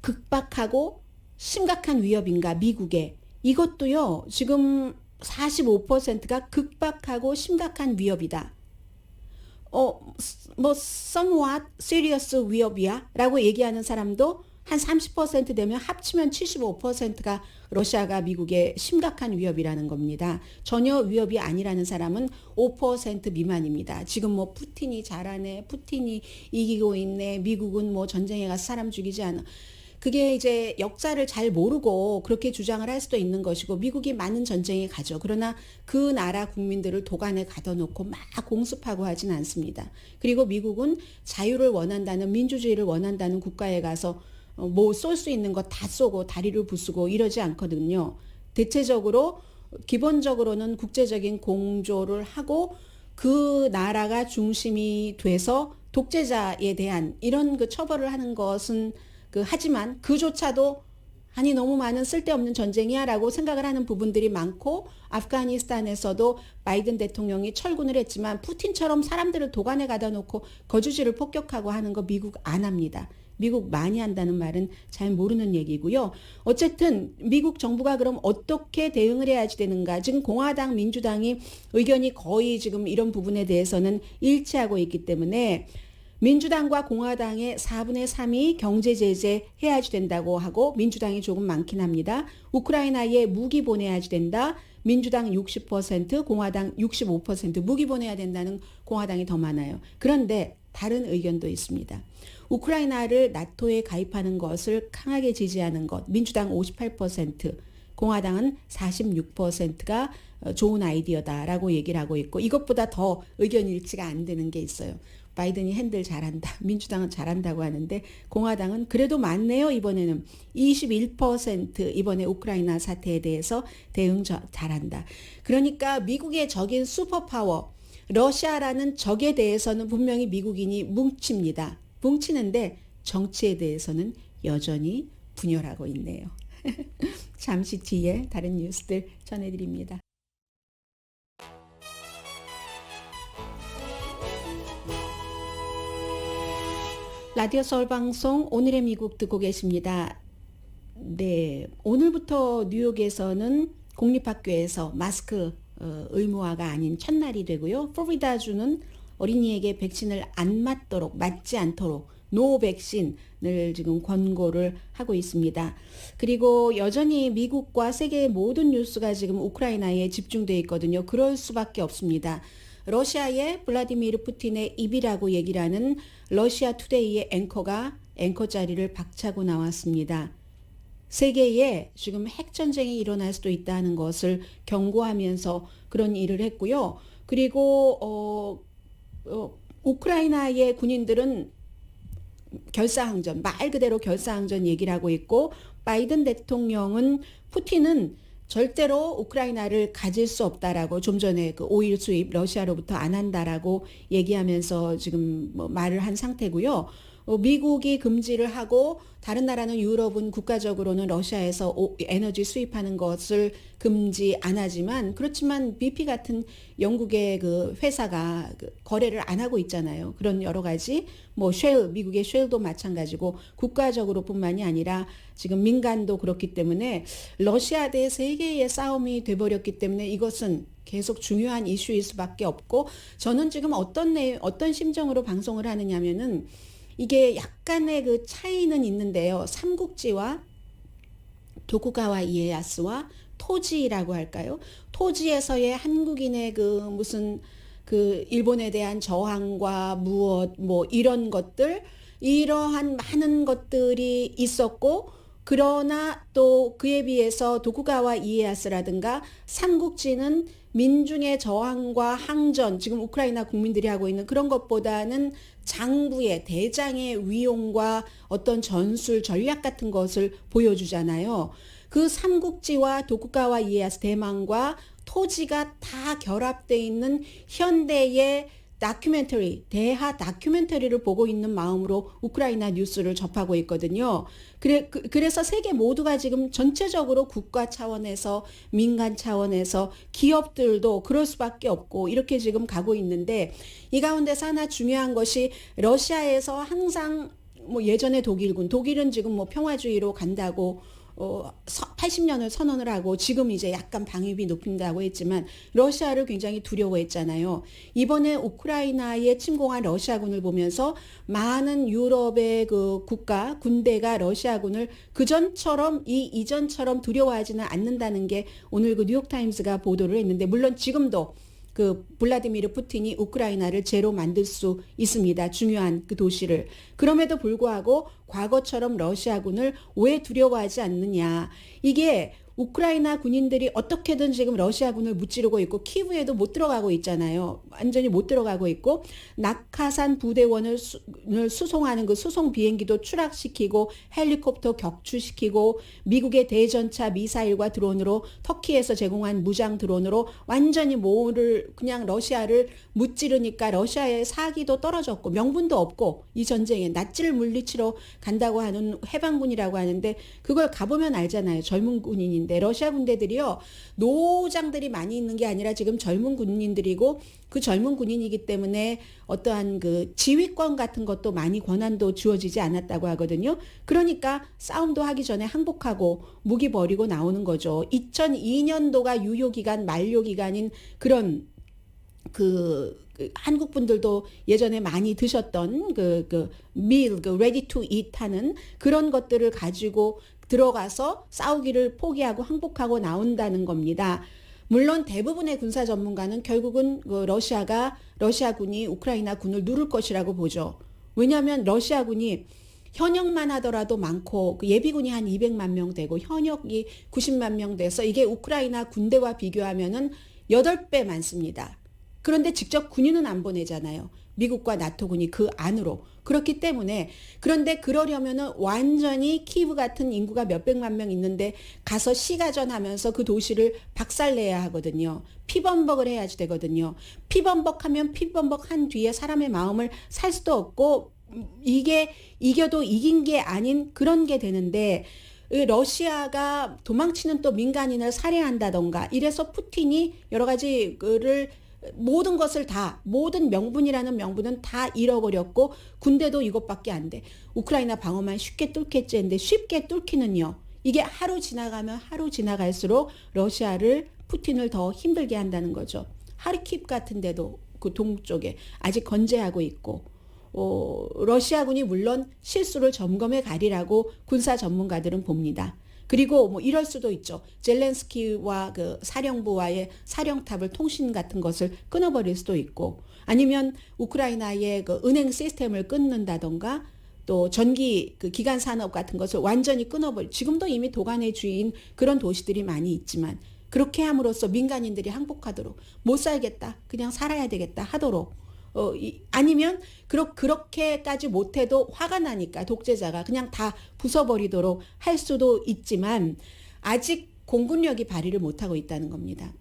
극박하고 심각한 위협인가 미국에 이것도요. 지금 45%가 극박하고 심각한 위협이다. 뭐 somewhat serious 위협이야 라고 얘기하는 사람도 한 30% 되면 합치면 75%가 러시아가 미국의 심각한 위협이라는 겁니다. 전혀 위협이 아니라는 사람은 5% 미만입니다. 지금 뭐 푸틴이 잘하네, 푸틴이 이기고 있네, 미국은 뭐 전쟁에 가서 사람 죽이지 않아. 그게 이제 역사를 잘 모르고 그렇게 주장을 할 수도 있는 것이고, 미국이 많은 전쟁에 가죠. 그러나 그 나라 국민들을 도관에 가둬놓고 막 공습하고 하진 않습니다. 그리고 미국은 자유를 원한다는, 민주주의를 원한다는 국가에 가서 뭐 쏠 수 있는 거 다 쏘고 다리를 부수고 이러지 않거든요. 대체적으로 기본적으로는 국제적인 공조를 하고 그 나라가 중심이 돼서 독재자에 대한 이런 그 처벌을 하는 것은 하지만 그조차도 아니 너무 많은 쓸데없는 전쟁이야 라고 생각을 하는 부분들이 많고, 아프가니스탄에서도 바이든 대통령이 철군을 했지만 푸틴처럼 사람들을 도관에 가다 놓고 거주지를 폭격하고 하는 거 미국 안 합니다. 미국 많이 한다는 말은 잘 모르는 얘기고요. 어쨌든 미국 정부가 그럼 어떻게 대응을 해야지 되는가. 지금 공화당, 민주당이 의견이 거의 지금 이런 부분에 대해서는 일치하고 있기 때문에 민주당과 공화당의 4분의 3이 경제 제재 해야지 된다고 하고, 민주당이 조금 많긴 합니다. 우크라이나에 무기 보내야지 된다. 민주당 60%, 공화당 65%, 무기 보내야 된다는 공화당이 더 많아요. 그런데 다른 의견도 있습니다. 우크라이나를 나토에 가입하는 것을 강하게 지지하는 것, 민주당 58%, 공화당은 46%가 좋은 아이디어다라고 얘기를 하고 있고, 이것보다 더 의견 일치가 안 되는 게 있어요. 바이든이 핸들 잘한다, 민주당은 잘한다고 하는데 공화당은 그래도 많네요. 이번에는 21% 이번에 우크라이나 사태에 대해서 대응 잘한다. 그러니까 미국의 적인 슈퍼파워 러시아라는 적에 대해서는 분명히 미국인이 뭉칩니다. 뭉치는데 정치에 대해서는 여전히 분열하고 있네요. 잠시 뒤에 다른 뉴스들 전해드립니다. 라디오 서울 방송 오늘의 미국 듣고 계십니다. 네, 오늘부터 뉴욕에서는 공립학교에서 마스크 의무화가 아닌 첫날이 되고요. 플로리다주는 어린이에게 백신을 안 맞지 않도록 노 백신을 지금 권고를 하고 있습니다. 그리고 여전히 미국과 세계의 모든 뉴스가 지금 우크라이나에 집중되어 있거든요. 그럴 수밖에 없습니다. 러시아의 블라디미르 푸틴의 입이라고 얘기를 하는 러시아 투데이의 앵커가 앵커 자리를 박차고 나왔습니다. 세계에 지금 핵전쟁이 일어날 수도 있다는 것을 경고하면서 그런 일을 했고요. 그리고 우크라이나의 군인들은 결사항전, 말 그대로 결사항전 얘기를 하고 있고, 바이든 대통령은 푸틴은 절대로 우크라이나를 가질 수 없다라고, 좀 전에 그 오일 수입 러시아로부터 안 한다라고 얘기하면서 지금 뭐 말을 한 상태고요. 미국이 금지를 하고 다른 나라는 유럽은 국가적으로는 러시아에서 에너지 수입하는 것을 금지 안 하지만, 그렇지만 BP 같은 영국의 그 회사가 거래를 안 하고 있잖아요. 그런 여러 가지 뭐 미국의 쉘도 마찬가지고 국가적으로뿐만이 아니라 지금 민간도 그렇기 때문에 러시아 대 세계의 싸움이 돼버렸기 때문에 이것은 계속 중요한 이슈일 수밖에 없고, 저는 지금 어떤 심정으로 방송을 하느냐면은 이게 약간의 그 차이는 있는데요. 삼국지와 도쿠가와 이에야스와 토지라고 할까요? 토지에서의 한국인의 그 무슨 그 일본에 대한 저항과 무엇 뭐 이런 것들, 이러한 많은 것들이 있었고, 그러나 또 그에 비해서 도쿠가와 이에야스라든가 삼국지는 민중의 저항과 항전, 지금 우크라이나 국민들이 하고 있는 그런 것보다는 장부의 대장의 위용과 어떤 전술 전략 같은 것을 보여주잖아요. 그 삼국지와 도쿠가와 이에야스, 대망과 토지가 다 결합되어 있는 현대의 다큐멘터리, 대하 다큐멘터리를 보고 있는 마음으로 우크라이나 뉴스를 접하고 있거든요. 그래서 세계 모두가 지금 전체적으로 국가 차원에서 민간 차원에서 기업들도 그럴 수밖에 없고 이렇게 지금 가고 있는데, 이 가운데서 하나 중요한 것이 러시아에서 항상 뭐 예전에 독일은 지금 뭐 평화주의로 간다고 80년을 선언을 하고 지금 이제 약간 방위비 높인다고 했지만 러시아를 굉장히 두려워했잖아요. 이번에 우크라이나에 침공한 러시아군을 보면서 많은 유럽의 그 국가 군대가 러시아군을 그전처럼 이전처럼 두려워하지는 않는다는 게 오늘 그 뉴욕타임스가 보도를 했는데, 물론 지금도 그 블라디미르 푸틴이 우크라이나를 제로 만들 수 있습니다. 중요한 그 도시를. 그럼에도 불구하고 과거처럼 러시아군을 왜 두려워하지 않느냐. 이게 우크라이나 군인들이 어떻게든 지금 러시아군을 무찌르고 있고 키브에도 못 들어가고 있잖아요. 완전히 못 들어가고 있고 낙하산 부대원을 수송하는 그 수송 비행기도 추락시키고 헬리콥터 격추시키고 미국의 대전차 미사일과 드론으로 터키에서 제공한 무장 드론으로 완전히 그냥 러시아를 무찌르니까 러시아의 사기도 떨어졌고 명분도 없고 이 전쟁에 낫지를 물리치러 간다고 하는 해방군이라고 하는데 그걸 가보면 알잖아요. 젊은 군인인데 러시아 군대들이요. 노장들이 많이 있는 게 아니라 지금 젊은 군인들이고 그 젊은 군인이기 때문에 어떠한 그 지휘권 같은 것도 많이 권한도 주어지지 않았다고 하거든요. 그러니까 싸움도 하기 전에 항복하고 무기 버리고 나오는 거죠. 2002년도가 유효기간 만료기간인 그런 한국 분들도 예전에 많이 드셨던 ready to eat 하는 그런 것들을 가지고 들어가서 싸우기를 포기하고 항복하고 나온다는 겁니다. 물론 대부분의 군사 전문가는 결국은 러시아군이 우크라이나 군을 누를 것이라고 보죠. 왜냐하면 러시아군이 현역만 하더라도 많고 예비군이 한 200만 명 되고 현역이 90만 명 돼서 이게 우크라이나 군대와 비교하면은 8배 많습니다. 그런데 직접 군인은 안 보내잖아요. 미국과 나토군이 그 안으로. 그렇기 때문에 그런데 그러려면은 완전히 키브 같은 인구가 몇백만 명 있는데 가서 시가전하면서 그 도시를 박살내야 하거든요. 피범벅을 해야지 되거든요. 피범벅하면 피범벅한 뒤에 사람의 마음을 살 수도 없고 이게 이겨도 이긴 게 아닌 그런 게 되는데 러시아가 도망치는 또 민간인을 살해한다던가 이래서 푸틴이 여러 가지 모든 것을 모든 명분이라는 명분은 다 잃어버렸고 군대도 이것밖에 안 돼. 우크라이나 방어만 쉽게 뚫겠지 했는데 쉽게 뚫기는요. 이게 하루 지나가면 하루 지나갈수록 푸틴을 더 힘들게 한다는 거죠. 하르킵 같은 데도 그 동쪽에 아직 건재하고 있고 러시아군이 물론 실수를 점검해 가리라고 군사 전문가들은 봅니다. 그리고 이럴 수도 있죠. 젤렌스키와 그 사령부와의 사령탑을 통신 같은 것을 끊어버릴 수도 있고 아니면 우크라이나의 그 은행 시스템을 끊는다던가 또 전기 기간 산업 같은 것을 완전히 지금도 이미 도가니 주의인 그런 도시들이 많이 있지만 그렇게 함으로써 민간인들이 항복하도록 못 살겠다. 그냥 살아야 되겠다 하도록 아니면 그렇게까지 못해도 화가 나니까 독재자가 그냥 다 부숴버리도록 할 수도 있지만 아직 공군력이 발휘를 못하고 있다는 겁니다.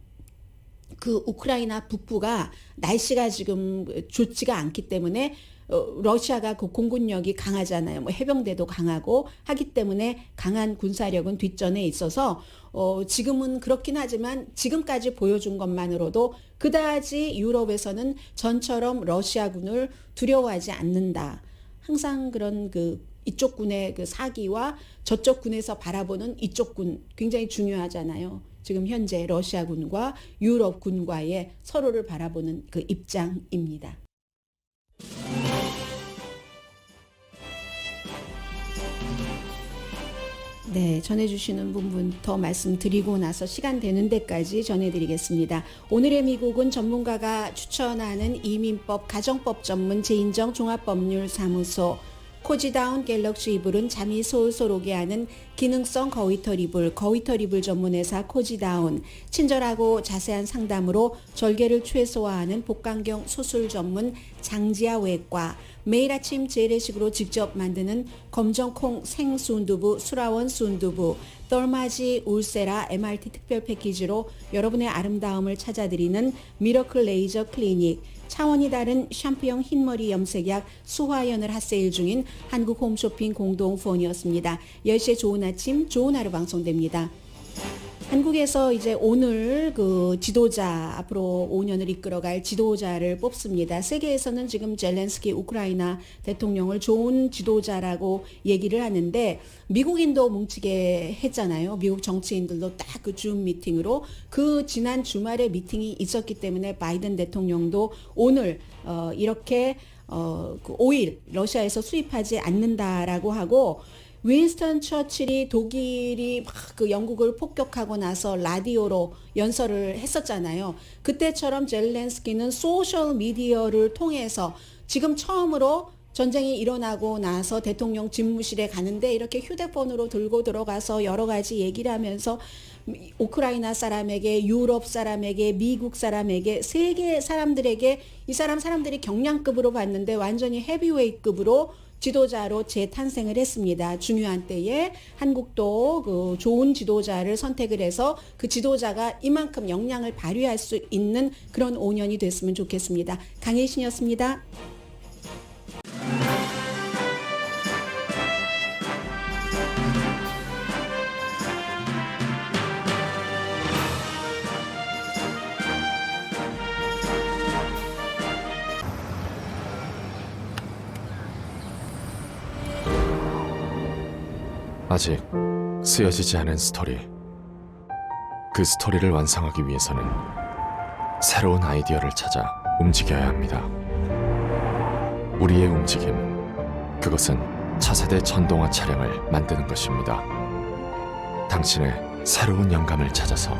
그 우크라이나 북부가 날씨가 지금 좋지가 않기 때문에 러시아가 그 공군력이 강하잖아요. 해병대도 강하고 하기 때문에 강한 군사력은 뒷전에 있어서 지금은 그렇긴 하지만 지금까지 보여준 것만으로도 그다지 유럽에서는 전처럼 러시아군을 두려워하지 않는다. 항상 그런 이쪽 군의 사기와 저쪽 군에서 바라보는 이쪽 군 굉장히 중요하잖아요. 지금 현재 러시아군과 유럽군과의 서로를 바라보는 그 입장입니다. 네, 전해주시는 부분부터 말씀드리고 나서 시간 되는 데까지 전해드리겠습니다. 오늘의 미국은 전문가가 추천하는 이민법, 가정법 전문 제인정 종합법률사무소 코지다운 갤럭시 이불은 잠이 솔솔 오게 하는 기능성 거위털 이불 전문회사 코지다운, 친절하고 자세한 상담으로 절개를 최소화하는 복강경 수술 전문 장지아 외과, 매일 아침 재래식으로 직접 만드는 검정콩 생순두부 수라원 순두부, 떨마지 울세라 MRT 특별 패키지로 여러분의 아름다움을 찾아드리는 미러클 레이저 클리닉, 차원이 다른 샴푸형 흰머리 염색약 수화연을 핫세일 중인 한국 홈쇼핑 공동후원이었습니다. 10시에 좋은 아침, 좋은 하루 방송됩니다. 한국에서 이제 오늘 그 지도자, 앞으로 5년을 이끌어갈 지도자를 뽑습니다. 세계에서는 지금 젤렌스키 우크라이나 대통령을 좋은 지도자라고 얘기를 하는데, 미국인도 뭉치게 했잖아요. 미국 정치인들도 딱 그 줌 미팅으로, 그 지난 주말에 미팅이 있었기 때문에 바이든 대통령도 오늘 이렇게 그 오일 러시아에서 수입하지 않는다라고 하고, 윈스턴 처칠이 독일이 막 그 영국을 폭격하고 나서 라디오로 연설을 했었잖아요. 그때처럼 젤렌스키는 소셜 미디어를 통해서 지금 처음으로 전쟁이 일어나고 나서 대통령 집무실에 가는데 이렇게 휴대폰으로 들고 들어가서 여러 가지 얘기를 하면서 우크라이나 사람에게, 유럽 사람에게, 미국 사람에게, 세계 사람들에게, 이 사람들이 경량급으로 봤는데 완전히 헤비웨이급으로 지도자로 재탄생을 했습니다. 중요한 때에 한국도 그 좋은 지도자를 선택을 해서 그 지도자가 이만큼 역량을 발휘할 수 있는 그런 5년이 됐으면 좋겠습니다. 강혜신이었습니다. 아직 쓰여지지 않은 스토리. 그 스토리를 완성하기 위해서는 새로운 아이디어를 찾아 움직여야 합니다. 우리의 움직임, 그것은 차세대 전동화 차량을 만드는 것입니다. 당신의 새로운 영감을 찾아서